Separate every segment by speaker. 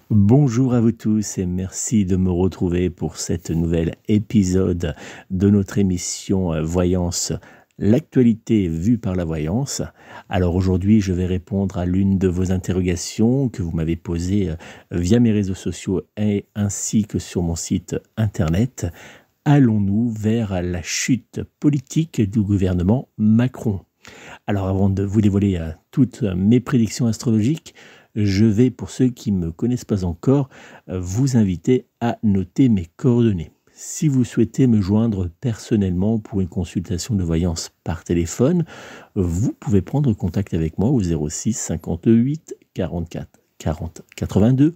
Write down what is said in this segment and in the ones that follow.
Speaker 1: Bonjour à vous tous et merci de me retrouver pour cet nouvel épisode de notre émission Voyance, l'actualité vue par la voyance. Alors aujourd'hui, je vais répondre à l'une de vos interrogations que vous m'avez posées via mes réseaux sociaux et ainsi que sur mon site internet. Allons-nous vers la chute politique du gouvernement Macron? Alors avant de vous dévoiler toutes mes prédictions astrologiques, je vais, pour ceux qui ne me connaissent pas encore, vous inviter à noter mes coordonnées. Si vous souhaitez me joindre personnellement pour une consultation de voyance par téléphone, vous pouvez prendre contact avec moi au 06 58 44 40 82,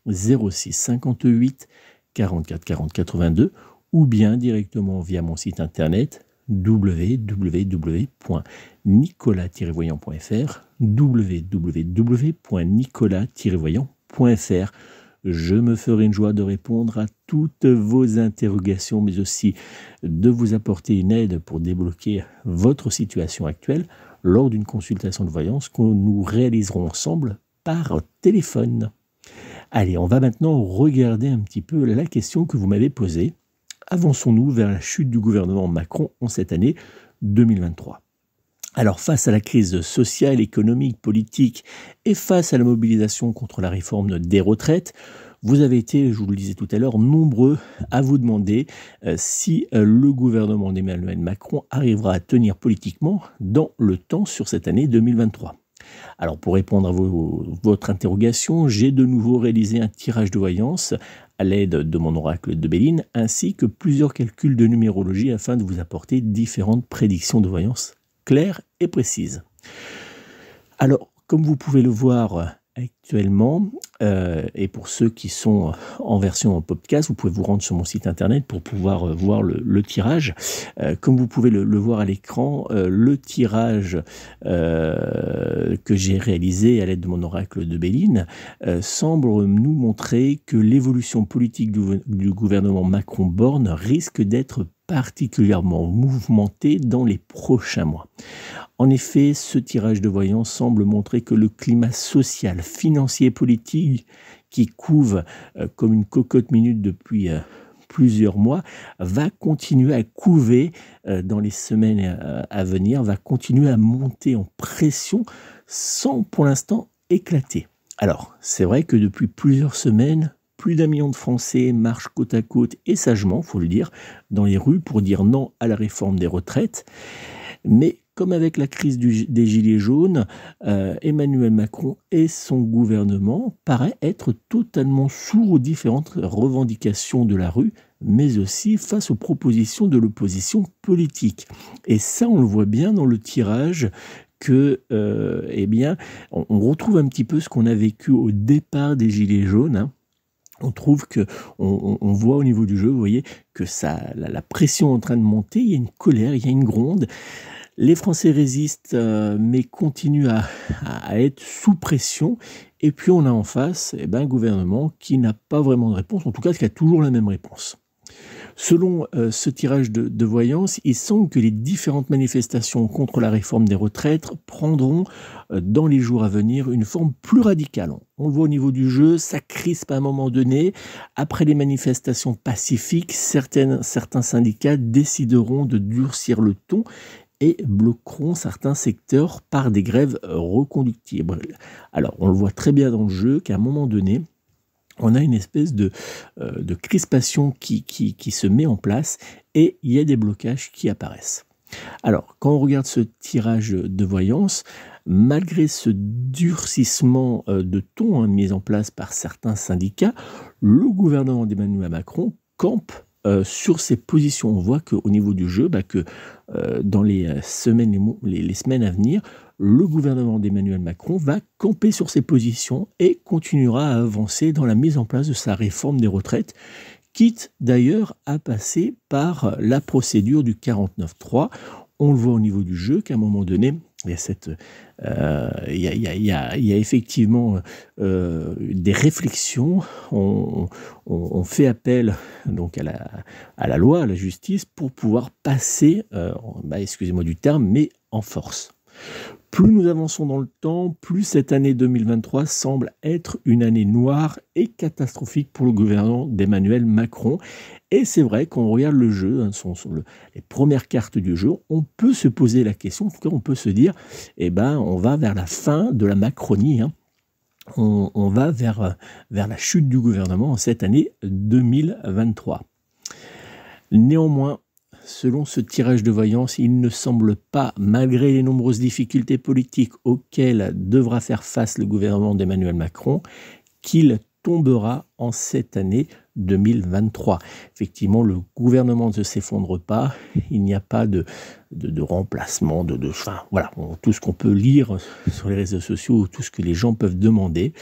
Speaker 1: 06 58 44 40 82, ou bien directement via mon site internet www.nicolas-voyant.fr, www.nicolas-voyant.fr. Je me ferai une joie de répondre à toutes vos interrogations, mais aussi de vous apporter une aide pour débloquer votre situation actuelle lors d'une consultation de voyance que nous réaliserons ensemble par téléphone. Allez, on va maintenant regarder un petit peu la question que vous m'avez posée. Avançons-nous vers la chute du gouvernement Macron en cette année 2023? Alors, face à la crise sociale, économique, politique et face à la mobilisation contre la réforme des retraites, vous avez été, je vous le disais tout à l'heure, nombreux à vous demander si le gouvernement d'Emmanuel Macron arrivera à tenir politiquement dans le temps sur cette année 2023. Alors, pour répondre à votre interrogation, j'ai de nouveau réalisé un tirage de voyance à l'aide de mon oracle de Béline, ainsi que plusieurs calculs de numérologie afin de vous apporter différentes prédictions de voyance claires et précises. Alors, comme vous pouvez le voir actuellement, et pour ceux qui sont en version podcast, vous pouvez vous rendre sur mon site internet pour pouvoir voir le tirage. Comme vous pouvez le voir à l'écran, le tirage que j'ai réalisé à l'aide de mon oracle de Béline semble nous montrer que l'évolution politique du gouvernement Macron-Borne risque d'être particulièrement mouvementée dans les prochains mois. En effet, ce tirage de voyance semble montrer que le climat social, financier et politique qui couve comme une cocotte minute depuis plusieurs mois va continuer à couver dans les semaines à venir, va continuer à monter en pression sans pour l'instant éclater. Alors, c'est vrai que depuis plusieurs semaines, plus d'1 million de Français marchent côte à côte et sagement, il faut le dire, dans les rues pour dire non à la réforme des retraites. Mais comme avec la crise des Gilets jaunes, Emmanuel Macron et son gouvernement paraissent être totalement sourds aux différentes revendications de la rue, mais aussi face aux propositions de l'opposition politique. Et ça, on le voit bien dans le tirage que, on retrouve un petit peu ce qu'on a vécu au départ des Gilets jaunes, hein. On trouve que on voit au niveau du jeu, vous voyez, que la pression est en train de monter, il y a une colère, il y a une gronde. Les Français résistent, mais continuent à être sous pression. Et puis on a en face un gouvernement qui n'a pas vraiment de réponse, en tout cas qui a toujours la même réponse. Selon ce tirage de voyance, il semble que les différentes manifestations contre la réforme des retraites prendront dans les jours à venir une forme plus radicale. On le voit au niveau du jeu, ça crispe à un moment donné. Après les manifestations pacifiques, certains syndicats décideront de durcir le ton et bloqueront certains secteurs par des grèves reconductibles. Alors, on le voit très bien dans le jeu qu'à un moment donné, on a une espèce de crispation qui se met en place et il y a des blocages qui apparaissent. Alors, quand on regarde ce tirage de voyance, malgré ce durcissement de ton mis en place par certains syndicats, le gouvernement d'Emmanuel Macron campe sur ses positions. On voit qu'au niveau du jeu, dans les semaines, les semaines à venir, le gouvernement d'Emmanuel Macron va camper sur ses positions et continuera à avancer dans la mise en place de sa réforme des retraites, quitte d'ailleurs à passer par la procédure du 49.3. On le voit au niveau du jeu qu'à un moment donné, il y a effectivement des réflexions. On fait appel donc à la loi, à la justice, pour pouvoir passer, excusez-moi du terme, mais en force. Plus nous avançons dans le temps, plus cette année 2023 semble être une année noire et catastrophique pour le gouvernement d'Emmanuel Macron. Et c'est vrai, quand on regarde le jeu, les premières cartes du jeu, on peut se poser la question, en tout cas on peut se dire, on va vers la fin de la Macronie, hein. On va vers la chute du gouvernement en cette année 2023. Néanmoins, selon ce tirage de voyance, il ne semble pas, malgré les nombreuses difficultés politiques auxquelles devra faire face le gouvernement d'Emmanuel Macron, qu'il tombera en cette année 2023. Effectivement, le gouvernement ne s'effondre pas, il n'y a pas de remplacement, voilà, tout ce qu'on peut lire sur les réseaux sociaux, tout ce que les gens peuvent demander.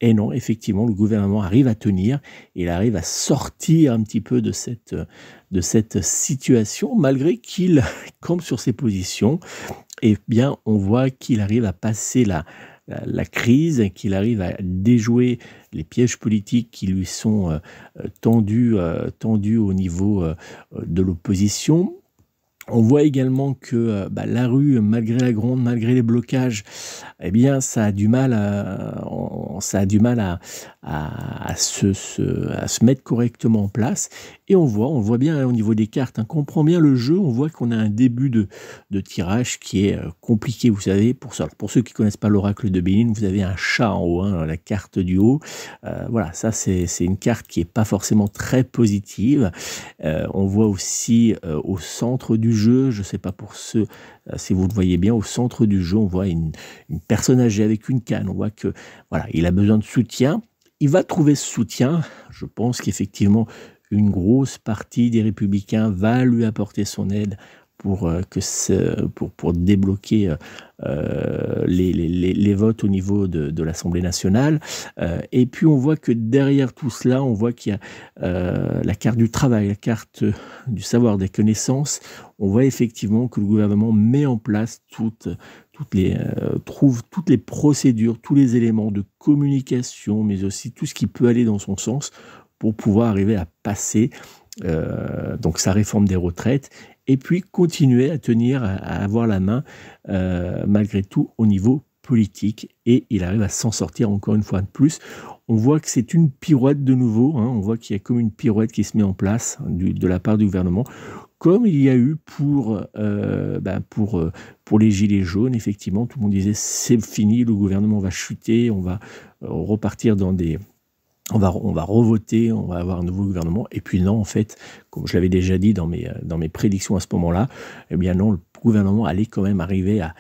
Speaker 1: Et non, effectivement, le gouvernement arrive à tenir, il arrive à sortir un petit peu de cette situation, malgré qu'il campe sur ses positions. Eh bien, on voit qu'il arrive à passer la crise, qu'il arrive à déjouer les pièges politiques qui lui sont tendus au niveau de l'opposition. On voit également que la rue, malgré la gronde, malgré les blocages, eh bien, ça a du mal à se mettre correctement en place. Et on voit bien au niveau des cartes, hein, qu'on prend bien le jeu, on voit qu'on a un début de tirage qui est compliqué. Vous savez, pour ceux qui ne connaissent pas l'oracle de Béline, vous avez un chat en haut, hein, la carte du haut. Voilà, ça c'est une carte qui n'est pas forcément très positive. On voit aussi au centre du jeu, je ne sais pas pour ceux, si vous le voyez bien, au centre du jeu, on voit une personne âgée avec une canne. On voit que voilà, il a besoin de soutien. Il va trouver ce soutien. Je pense qu'effectivement, une grosse partie des Républicains va lui apporter son aide pour débloquer les votes au niveau de l'Assemblée nationale. Et puis on voit que derrière tout cela, on voit qu'il y a la carte du travail, la carte du savoir, des connaissances. On voit effectivement que le gouvernement met en place trouve toutes les procédures, tous les éléments de communication, mais aussi tout ce qui peut aller dans son sens pour pouvoir arriver à passer donc sa réforme des retraites et puis continuer à tenir, à avoir la main malgré tout au niveau politique, et il arrive à s'en sortir encore une fois de plus. On voit que c'est une pirouette de nouveau, hein, on voit qu'il y a comme une pirouette qui se met en place de la part du gouvernement, comme il y a eu pour les gilets jaunes. Effectivement, tout le monde disait c'est fini, le gouvernement va chuter, on va repartir dans on va revoter, on va avoir un nouveau gouvernement. Et puis non, en fait, comme je l'avais déjà dit dans mes prédictions à ce moment-là, eh bien non, le gouvernement allait quand même arriver à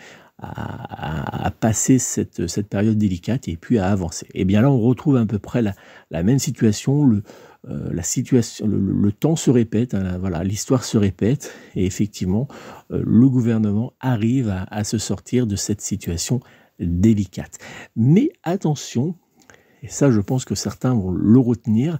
Speaker 1: passer cette période délicate et puis à avancer. Et bien là, on retrouve à peu près la même situation. Le temps se répète, hein, voilà, l'histoire se répète, et effectivement, le gouvernement arrive à se sortir de cette situation délicate. Mais attention, et ça je pense que certains vont le retenir,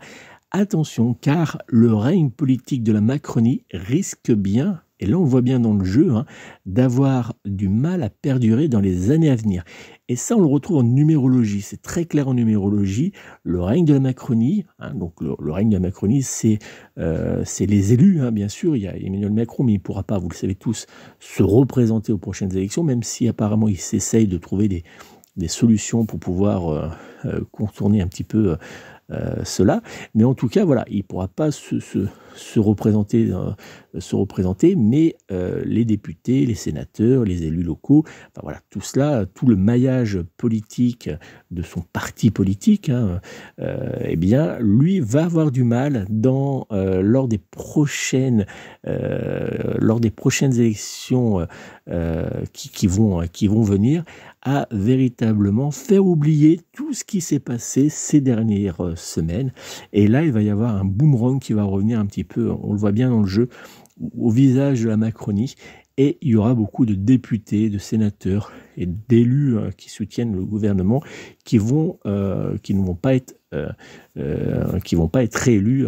Speaker 1: attention, car le règne politique de la Macronie risque bien, et là on voit bien dans le jeu, hein, d'avoir du mal à perdurer dans les années à venir. Et ça on le retrouve en numérologie, c'est très clair en numérologie. Le règne de la Macronie, hein, donc le règne de la Macronie, c'est les élus, hein, bien sûr. Il y a Emmanuel Macron, mais il ne pourra pas, vous le savez tous, se représenter aux prochaines élections, même si apparemment il s'essaye de trouver des solutions pour pouvoir contourner un petit peu cela. Mais en tout cas, voilà, il ne pourra pas se représenter, mais les députés, les sénateurs, les élus locaux, enfin, voilà, tout cela, tout le maillage politique de son parti politique, hein, eh bien, lui va avoir du mal lors des prochaines élections qui vont venir, à véritablement faire oublier tout ce qui s'est passé ces dernières semaines. Et là, il va y avoir un boomerang qui va revenir un petit peu, on le voit bien dans le jeu, au visage de la Macronie. Et il y aura beaucoup de députés, de sénateurs et d'élus qui soutiennent le gouvernement qui ne vont pas être réélus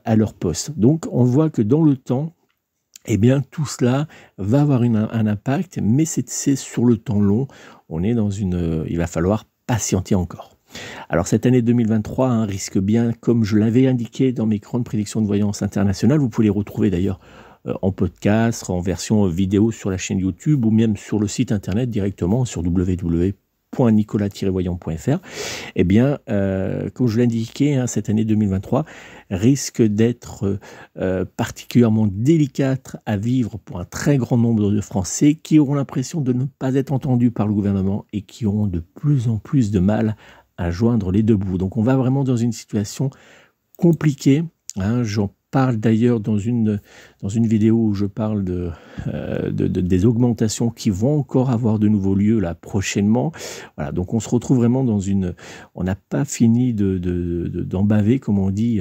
Speaker 1: à leur poste. Donc on voit que dans le temps, eh bien, tout cela va avoir un impact, mais c'est sur le temps long. Il va falloir patienter encore. Alors, cette année 2023 risque bien, comme je l'avais indiqué dans mes grandes prédictions de voyance internationale, vous pouvez les retrouver d'ailleurs en podcast, en version vidéo sur la chaîne YouTube ou même sur le site internet directement sur www.nicolas-voyant.fr. Eh bien, comme je l'ai indiqué, hein, cette année 2023 risque d'être particulièrement délicate à vivre pour un très grand nombre de Français qui auront l'impression de ne pas être entendus par le gouvernement et qui auront de plus en plus de mal à joindre les deux bouts. Donc on va vraiment dans une situation compliquée, hein. J'en parle d'ailleurs dans une vidéo où je parle des augmentations qui vont encore avoir de nouveaux lieux là prochainement. Voilà, donc on se retrouve vraiment dans une... On n'a pas fini d'en baver, comme on dit,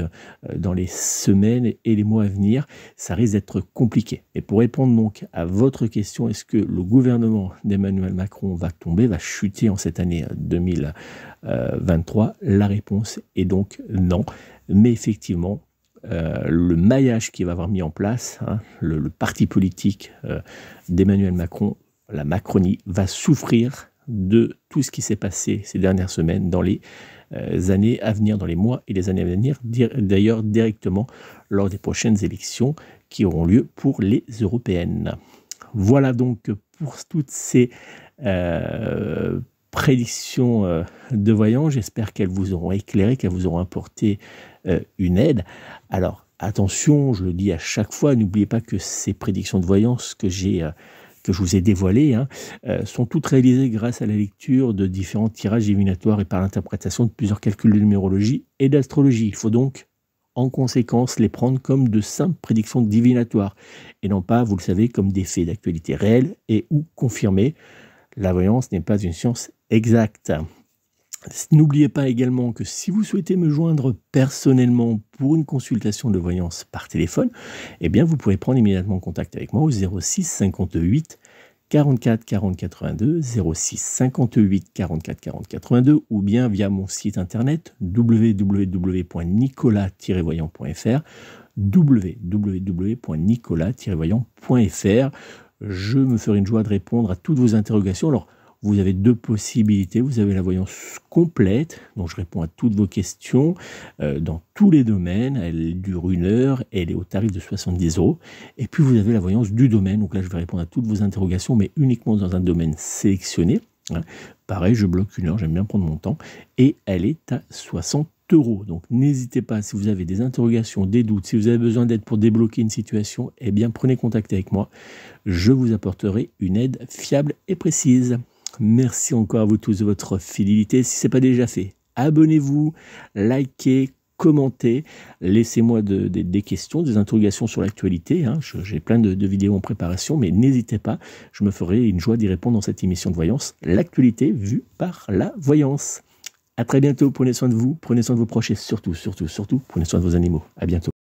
Speaker 1: dans les semaines et les mois à venir. Ça risque d'être compliqué. Et pour répondre donc à votre question, est-ce que le gouvernement d'Emmanuel Macron va tomber, va chuter en cette année 2023? La réponse est donc non. Mais effectivement, le maillage qui va avoir mis en place, hein, le parti politique d'Emmanuel Macron, la Macronie, va souffrir de tout ce qui s'est passé ces dernières semaines dans les années à venir, dans les mois et les années à venir, d'ailleurs directement lors des prochaines élections qui auront lieu pour les européennes. Voilà donc pour toutes ces prédictions de voyants. J'espère qu'elles vous auront éclairé, qu'elles vous auront apporté une aide. Alors attention, je le dis à chaque fois, n'oubliez pas que ces prédictions de voyance que je vous ai dévoilées, hein, sont toutes réalisées grâce à la lecture de différents tirages divinatoires et par l'interprétation de plusieurs calculs de numérologie et d'astrologie. Il faut donc en conséquence les prendre comme de simples prédictions divinatoires et non pas, vous le savez, comme des faits d'actualité réels et ou confirmés. La voyance n'est pas une science exacte. N'oubliez pas également que si vous souhaitez me joindre personnellement pour une consultation de voyance par téléphone, eh bien vous pouvez prendre immédiatement contact avec moi au 06 58 44 40 82, 06 58 44 40 82 ou bien via mon site internet www.nicolas-voyant.fr, www.nicolas-voyant.fr. Je me ferai une joie de répondre à toutes vos interrogations. Alors, vous avez deux possibilités. Vous avez la voyance complète, dont je réponds à toutes vos questions dans tous les domaines. Elle dure 1 heure, elle est au tarif de 70 €. Et puis, vous avez la voyance du domaine. Donc là, je vais répondre à toutes vos interrogations, mais uniquement dans un domaine sélectionné. Pareil, je bloque 1 heure, j'aime bien prendre mon temps. Et elle est à 60 €. Donc n'hésitez pas, si vous avez des interrogations, des doutes, si vous avez besoin d'aide pour débloquer une situation, eh bien prenez contact avec moi. Je vous apporterai une aide fiable et précise. Merci encore à vous tous de votre fidélité. Si ce n'est pas déjà fait, abonnez-vous, likez, commentez, laissez-moi des questions, des interrogations sur l'actualité. Hein. J'ai plein de vidéos en préparation, mais n'hésitez pas, je me ferai une joie d'y répondre dans cette émission de voyance. L'actualité vue par la voyance. À très bientôt, prenez soin de vous, prenez soin de vos proches et surtout, prenez soin de vos animaux. À bientôt.